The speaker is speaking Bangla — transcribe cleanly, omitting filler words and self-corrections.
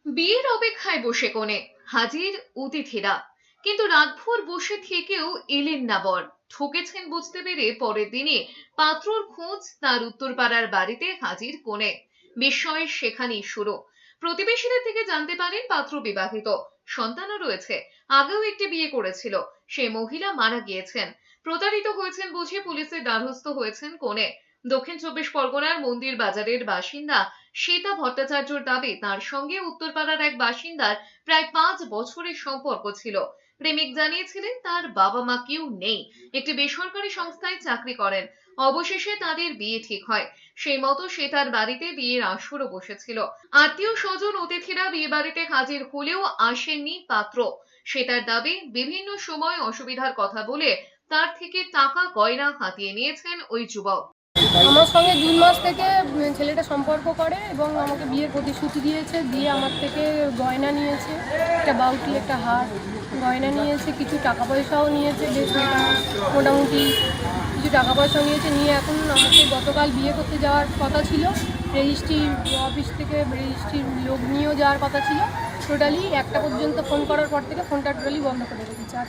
বিয়ের অপেক্ষায় বসে কোণে হাজির অতিথিরা, কিন্তু রাতভর বসে থেকেও এলেন না বর। ঠকেছেন বুঝতে পেরে পরের দিনে পাত্রর খোঁজ তার উত্তরপাড়ার বাড়িতে হাজির কোণে। বিস্ময়ের সেখানেই শুরু। প্রতিবেশীদের থেকে জানতে পারেন পাত্র বিবাহিত, সন্তানও রয়েছে, আগেও একটি বিয়ে করেছিল। সে মহিলা মারা গিয়েছেন। প্রতারিত হয়েছেন বুঝে পুলিশের দ্বারস্থ হয়েছেন কোণে। দক্ষিণ চব্বিশ পরগনার মন্দির বাজারের বাসিন্দা শ্বেতা ভট্টাচার্যর দাবি, তার সঙ্গে উত্তরপাড়ার এক বাসিন্দার প্রায় 5 বছরের সম্পর্ক ছিল। প্রেমিক জানিয়েছিলেন তার বাবা মা কেউ নেই, একটি বেসরকারি সংস্থায় চাকরি করেন। অবশেষে তাদের বিয়ে ঠিক হয়। সেই মতো শ্বেতার বাড়িতে বিয়ের আসরও বসেছিল। আত্মীয় স্বজন অতিথিরা বিয়ে বাড়িতে হাজির হলেও আসেননি পাত্র। শ্বেতার দাবি, বিভিন্ন সময় অসুবিধার কথা বলে তার থেকে টাকা গয়না হাতিয়ে নিয়েছেন ওই যুবক। আমার সঙ্গে 2 মাস থেকে ছেলেটা সম্পর্ক করে এবং আমাকে বিয়ের প্রতিশ্রুতি দিয়েছে, দিয়ে আমার থেকে গয়না নিয়েছে, একটা বাউটি, একটা হার গয়না নিয়েছে, কিছু টাকা পয়সাও নিয়েছে, বেশ মোটামুটি কিছু টাকা পয়সাও নিয়েছে। নিয়ে এখন আমাকে গতকাল বিয়ে করতে যাওয়ার কথা ছিল, রেজিস্ট্রি অফিস থেকে রেজিস্ট্রির লোক নিয়েও যাওয়ার কথা ছিল। টোটালি 1টা পর্যন্ত ফোন করার পর থেকে ফোনটা টোটালি বন্ধ করে রেখেছে। আর